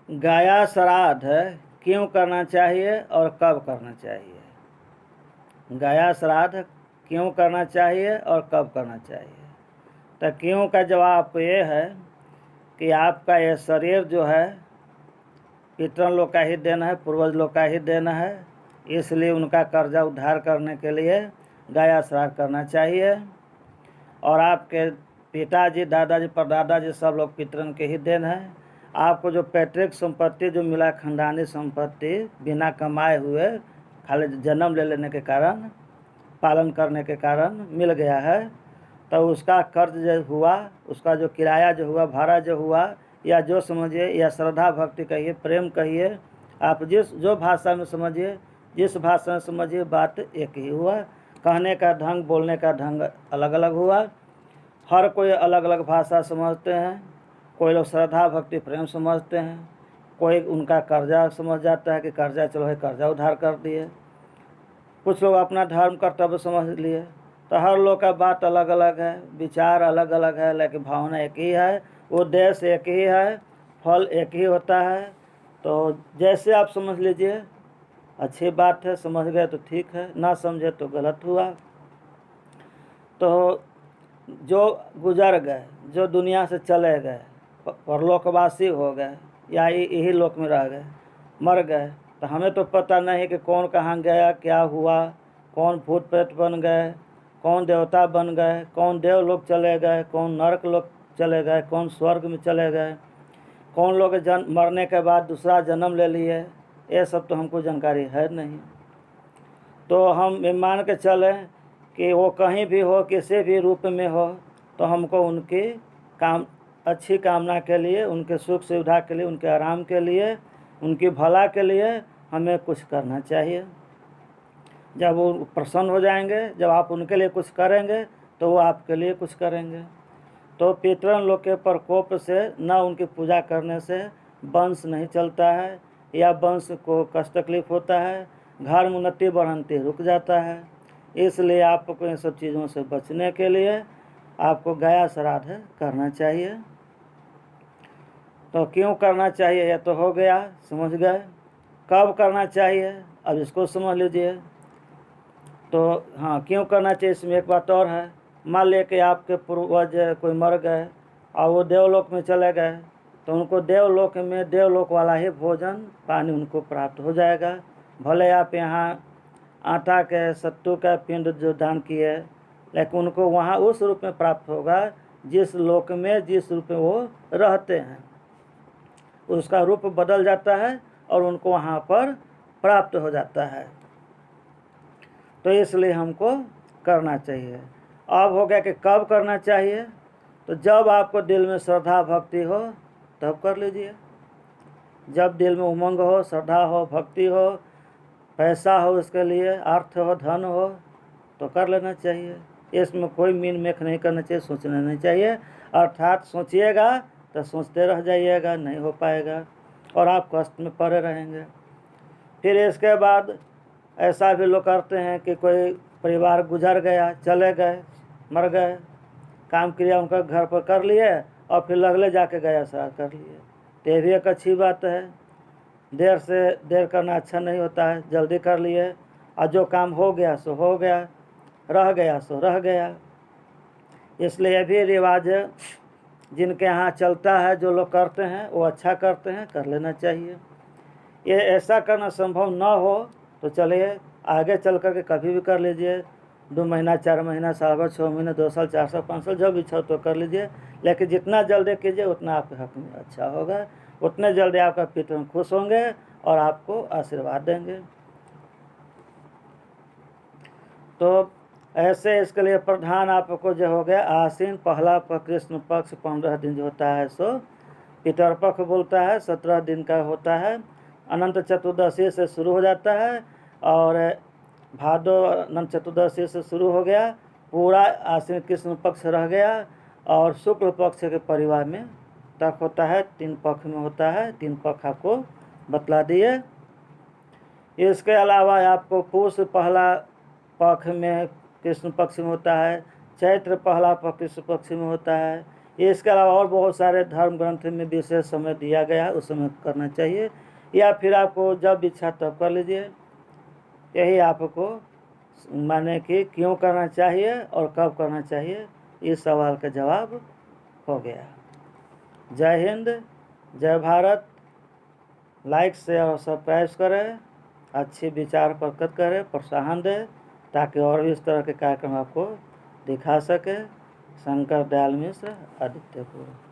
गाया श्राद्ध क्यों करना चाहिए और कब करना चाहिए? गाया श्राद्ध क्यों करना चाहिए और कब करना चाहिए? तो क्यों का जवाब आपको ये है कि आपका ये शरीर जो है पितरों लोग का ही देन है, पूर्वज लोग का ही देन है, इसलिए उनका कर्जा उद्धार करने के लिए गाया श्राद्ध करना चाहिए। और आपके पिताजी, दादाजी, परदादाजी सब लोग पितरों के ही देन है। आपको जो पैतृक संपत्ति जो मिला, खानदानी संपत्ति, बिना कमाए हुए खाली जन्म ले लेने के कारण, पालन करने के कारण मिल गया है, तो उसका कर्ज जो हुआ, उसका जो किराया जो हुआ, भाड़ा जो हुआ, या जो समझिए, या श्रद्धा भक्ति कहिए, प्रेम कहिए, आप जो भाषा में समझिए, जिस भाषा में समझिए, बात एक ही हुआ। कहने का ढंग, बोलने का ढंग अलग अलग हुआ। हर कोई अलग अलग भाषा समझते हैं। कोई लोग श्रद्धा भक्ति प्रेम समझते हैं, कोई उनका कर्जा समझ जाता है कि कर्जा, चलो है कर्जा उधार कर दिए। कुछ लोग अपना धर्म कर्तव्य समझ लिए। तो हर लोग का बात अलग अलग है, विचार अलग अलग है, लेकिन भावना एक ही है, उद्देश्य एक ही है, फल एक ही होता है। तो जैसे आप समझ लीजिए, अच्छी बात है, समझ गए तो ठीक है, ना समझे तो गलत हुआ। तो जो गुजर गए, जो दुनिया से चले गए, परलोकवासी हो गए, या यही लोक में रह गए, मर गए, तो हमें तो पता नहीं कि कौन कहाँ गया, क्या हुआ, कौन भूत प्रेत बन गए, कौन देवता बन गए, कौन देव लोग चले गए, कौन नरक लोग चले गए, कौन स्वर्ग में चले गए, कौन लोग मरने के बाद दूसरा जन्म ले लिए, ये सब तो हमको जानकारी है नहीं। तो हम ये मान के चलें कि वो कहीं भी हो, किसी भी रूप में हो, तो हमको उनकी अच्छी कामना के लिए, उनके सुख सुविधा के लिए, उनके आराम के लिए, उनकी भला के लिए हमें कुछ करना चाहिए। जब वो प्रसन्न हो जाएंगे, जब आप उनके लिए कुछ करेंगे, तो वो आपके लिए कुछ करेंगे। तो पितरों लोग के प्रकोप से, न उनकी पूजा करने से वंश नहीं चलता है, या वंश को कष्ट तकलीफ होता है, घर में उन्नति बढ़ंती रुक जाता है। इसलिए आपको इन सब चीज़ों से बचने के लिए आपको गाया श्राद्ध करना चाहिए। तो क्यों करना चाहिए ये तो हो गया, समझ गए। कब करना चाहिए, अब इसको समझ लीजिए। तो हाँ, क्यों करना चाहिए, इसमें एक बात और है। मान लिया कि आपके पूर्वज कोई मर गए और वो देवलोक में चले गए, तो उनको देवलोक में देवलोक वाला ही भोजन पानी उनको प्राप्त हो जाएगा। भले आप यहाँ आटा के, सत्तू का पिंड जो दान किए, लेकिन उनको वहाँ उस रूप में प्राप्त होगा जिस लोक में, जिस रूप में वो रहते हैं, उसका रूप बदल जाता है और उनको वहाँ पर प्राप्त हो जाता है। तो इसलिए हमको करना चाहिए। अब हो गया कि कब करना चाहिए, तो जब आपको दिल में श्रद्धा भक्ति हो तब कर लीजिए। जब दिल में उमंग हो, श्रद्धा हो, भक्ति हो, पैसा हो उसके लिए, अर्थ हो, धन हो, तो कर लेना चाहिए। इसमें कोई मीन मेख नहीं करना चाहिए, सोचना नहीं चाहिए। अर्थात सोचिएगा तो सोचते रह जाइएगा, नहीं हो पाएगा और आप कष्ट में पड़े रहेंगे। फिर इसके बाद ऐसा भी लोग करते हैं कि कोई परिवार गुजर गया, चले गए, मर गए, काम क्रिया उनका घर पर कर लिए और फिर लगले जाके गाया श्राद्ध कर लिए। तो ये भी एक अच्छी बात है। देर से देर करना अच्छा नहीं होता है, जल्दी कर लिए, और जो काम हो गया सो हो गया, रह गया सो रह गया। इसलिए ये भी रिवाज जिनके यहाँ चलता है, जो लोग करते हैं वो अच्छा करते हैं, कर लेना चाहिए। ये ऐसा करना संभव न हो तो चलिए आगे चल कर के कभी भी कर लीजिए, 2 महीना, 4 महीना, साल भर, 6 महीने, 2 साल, 4 साल, 5 साल, जब इच्छा हो तो कर लीजिए। लेकिन जितना जल्दी कीजिए उतना आपके हक में अच्छा होगा, उतने जल्दी आपका पितर खुश होंगे और आपको आशीर्वाद देंगे। तो ऐसे इसके लिए प्रधान आपको जो हो गया, आसीन पहला कृष्ण पक्ष 15 दिन जो होता है सो पितरपक्ष बोलता है, 17 दिन का होता है। अनंत चतुर्दशी से शुरू हो जाता है और भादो अनंत चतुर्दशी से शुरू हो गया, पूरा आश्विन कृष्ण पक्ष रह गया और शुक्ल पक्ष के परिवार में तक होता है, 3 पक्ष में होता है। 3 पक्ष आपको बतला दिए। इसके अलावा आपको पूष पहला पक्ष में कृष्ण पक्ष में होता है, चैत्र पहला पक्ष कृष्ण पक्ष में होता है, इसके अलावा और बहुत सारे धर्म ग्रंथ में विशेष समय दिया गया है, उस समय करना चाहिए, या फिर आपको जब इच्छा तब कर लीजिए। यही आपको माने कि क्यों करना चाहिए और कब करना चाहिए, इस सवाल का जवाब हो गया। जय हिंद, जय भारत। लाइक शेयर और सब्सक्राइब करें, अच्छे विचार प्रकट करें, प्रोत्साहन दें, ताकि और भी इस तरह के कार्यक्रम आपको दिखा सके। शंकर दयाल मिश्र, आदित्यपुर।